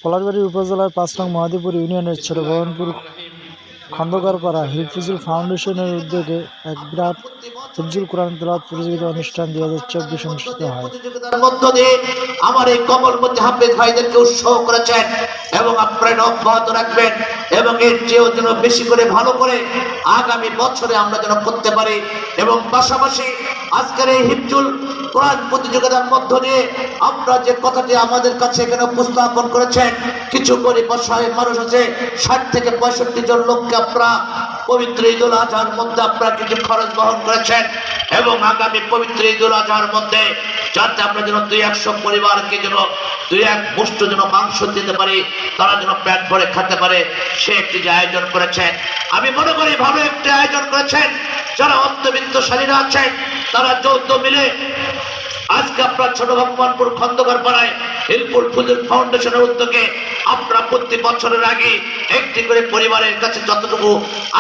পলাশবাড়ী উপজেলার ৫ নং মহাদেবপুর ইউনিয়নের ছোট ভবনপুর খন্দকারপাড়া হিফজুল ফাউন্ডেশনের উদ্যোগে এক বিরাট হিফজুল কোরআন তেলাওয়াত প্রতিযোগিতা অনুষ্ঠান 2024 অনুষ্ঠিত হয়। প্রতিযোগিতার মধ্য দিয়ে আমার এই কমলমতি হাফেজ ভাইদেরকে উৎসাহ করেছেন এবং আপনারা অব্যাহত রাখবেন এবং এর চেয়েও যেন বেশি করে ভালো করে আগামী বছরে আমরা যেন করতে পারি। এবং পাশাপাশি আজকের এই হিফজুল কোরআন প্রতিযোগিতার মধ্য দিয়ে আপনারা যে কথাটি আমাদের কাছে এখানে উপস্থাপন করেছেন, কিছু গরিব অসহায় মানুষ আছে 60 থেকে 65 জন লোককে আপনারা পবিত্র ঈদুল আজহার মধ্যে আপনারা কিছু খরচ বহন করেছেন এবং আগামী পবিত্র ঈদুল আজহার মধ্যে যাতে আমরা যেন 200 পরিবারকে যেন 2-1 মুষ্ট যেন মাংস দিতে পারি, তারা যেন পেট ভরে খেতে পারে, সে একটি যে আয়োজন করেছেন আমি মনে করি ভালো একটি আয়োজন করেছেন। যারা অন্তবিত্তশালীরা আছেন তারা যৌথ মিলে আজকে আপনার ছোট ভগবানপুর খন্দকারপাড়ায় হিফজুল ফাউন্ডেশনের উদ্যোগে আপনারা প্রতি বছরের আগে একটি করে পরিবারের কাছে যতটুকু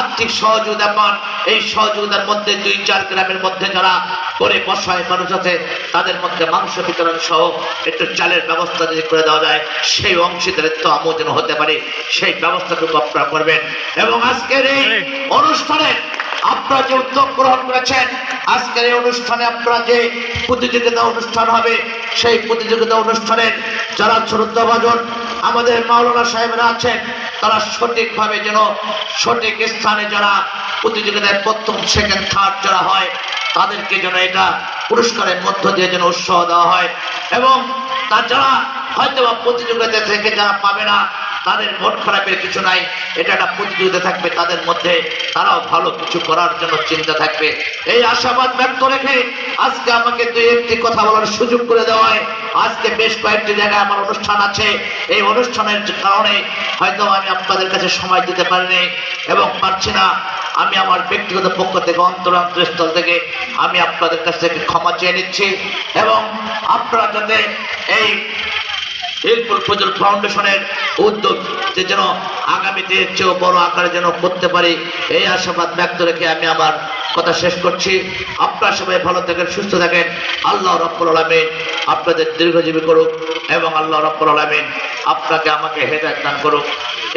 আর্থিক সহযোগিতা পান, এই সহযোগিতার মধ্যে 2-4 গ্রামের মধ্যে যারা গরিব অসহায় মানুষ আছে তাদের মধ্যে মাংস বিতরণ সহ একটু চালের ব্যবস্থা যদি করে দেওয়া যায়, সেই অংশীদারিত্ব আমিও যেন হতে পারে, সেই ব্যবস্থাটুকু আপনারা করবেন। এবং আজকের এই অনুষ্ঠানে আপনারা যে উদ্যোগ গ্রহণ করেছেন, আজকের এই অনুষ্ঠানে আপনারা যে প্রতিযোগিতা অনুষ্ঠান হবে, সেই প্রতিযোগিতা অনুষ্ঠানের যারা শ্রদ্ধাভাজন আমাদের মাওলানা সাহেবরা আছেন তারা সঠিকভাবে যেন সঠিক স্থানে যারা প্রতিযোগিতায় প্রথম, সেকেন্ড, থার্ড যারা হয় তাদেরকে যেন এটা পুরস্কারের মধ্য দিয়ে যেন উৎসাহ দেওয়া হয়। এবং তার যারা হয়তো বা প্রতিযোগিতা থেকে যারা পাবে না তাদের মন খারাপের কিছু নাই, এটা একটা প্রতিযোগিতা থাকবে তাদের মধ্যে, তারাও ভালো কিছু করার জন্য চিন্তা থাকবে। এই আশাবাদ ব্যক্ত রেখে আজকে আমাকে 2-1টি কথা বলার সুযোগ করে দেওয়া হয়। আজকে বেশ কয়েকটি জায়গায় আমার অনুষ্ঠান আছে, এই অনুষ্ঠানের কারণে হয়তো আমি আপনাদের কাছে সময় দিতে পারিনি এবং পারছি না। আমি আমার ব্যক্তিগত পক্ষ থেকে অন্তরস্থল থেকে আমি আপনাদের কাছ থেকে ক্ষমা চেয়ে নিচ্ছি এবং আপনারা যাতে এই হিফজুল ফাউন্ডেশনের উদ্যোগ যেন আগামীতে চেয়েও বড় আকারে যেন করতে পারি, এই আশাবাদ ব্যক্ত রেখে আমি আমার কথা শেষ করছি। আপনারা সবাই ভালো থাকেন, সুস্থ থাকেন। আল্লাহ রাব্বুল আলামিন আপনাদের দীর্ঘজীবী করুক এবং আল্লাহ রাব্বুল আলামিন আপনাকে আমাকে হেদায়েত দান করুক,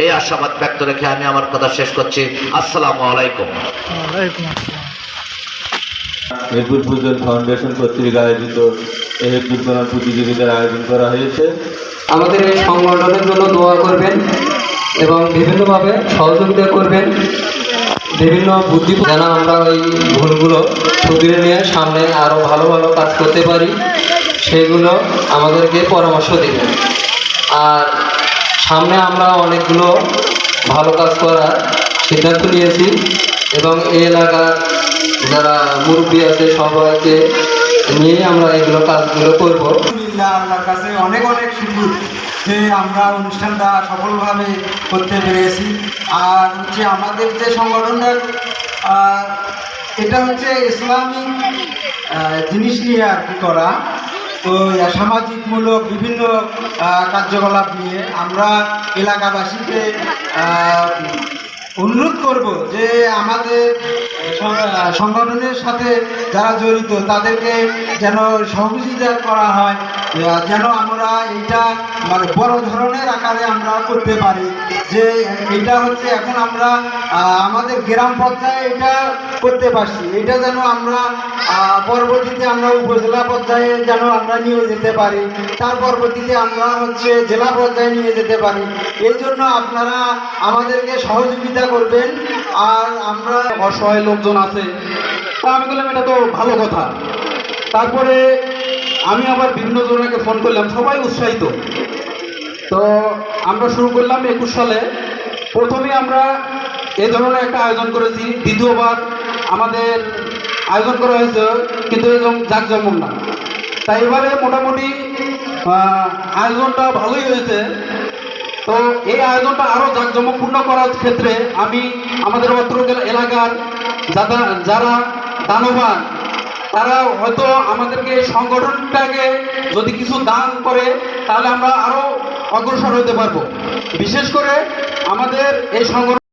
এই আশাবাদ ব্যক্ত রেখে আমি আমার কথা শেষ করছি। আসসালামু আলাইকুম। হিফজুল ফাউন্ডেশন কর্তৃক আয়োজিত এই হিফজুল কোরআন প্রতিযোগিতার আয়োজন করা হয়েছে। আমাদের এই সংগঠনের জন্য দোয়া করবেন এবং বিভিন্নভাবে সহযোগিতা করবেন, বিভিন্ন বুদ্ধি যেন আমরা ওই ভুলগুলো শুধরে নিয়ে সামনে আরও ভালো ভালো কাজ করতে পারি, সেগুলো আমাদেরকে পরামর্শ দেবেন। আর সামনে আমরা অনেকগুলো ভালো কাজ করার সিদ্ধান্ত নিয়েছি এবং এই এলাকার যারা মুরব্বী আছে সবাইকে নিয়ে আমরা এগুলো কাজগুলো করব। আল্লাহর কাছে অনেক অনেক শুকর যে আমরা অনুষ্ঠানটা সফলভাবে করতে পেরেছি। আর হচ্ছে আমাদের যে সংগঠনটা এটা হচ্ছে ইসলামিক জিনিস নিয়ে আর কি করা, তো সামাজিকমূলক বিভিন্ন কার্যকলাপ নিয়ে আমরা এলাকাবাসীকে অনুরোধ করব যে আমাদের সংগঠনের সাথে যারা জড়িত তাদেরকে যেন সহযোগিতা করা হয়, যেন আমরা এটা মানে বড় ধরনের আকারে আমরা করতে পারি। যে এটা হচ্ছে এখন আমরা আমাদের গ্রাম পর্যায়ে এটা করতে পারছি, এটা যেন আমরা পরবর্তীতে আমরা উপজেলা পর্যায়ে যেন আমরা নিয়ে যেতে পারি, তার পরবর্তীতে আমরা হচ্ছে জেলা পর্যায়ে নিয়ে যেতে পারি। এই জন্য আপনারা আমাদেরকে সহযোগিতা করবেন। আর আমরা অসহায় লোকজন আছে, তা আমি বললাম এটা তো ভালো কথা। তারপরে আমি আবার বিভিন্ন জনকে ফোন করলাম, সবাই উৎসাহিত। তো আমরা শুরু করলাম 21 সালে। প্রথমে আমরা এই ধরনের একটা আয়োজন করেছি, দ্বিতীয়বার আমাদের আয়োজন করা হয়েছে কিন্তু এরকম জাঁকজমক না। তাই এবারে মোটামুটি আয়োজনটা ভালোই হয়েছে। তো এই আয়োজনটা আরও জাঁকজমকপূর্ণ করার ক্ষেত্রে আমি আমাদের অত্র এলাকার যারা দানবান তারা হয়তো আমাদেরকে এই সংগঠনটাকে যদি কিছু দান করে তাহলে আমরা আরও অগ্রসর হতে পারবো। বিশেষ করে আমাদের এই সংগঠন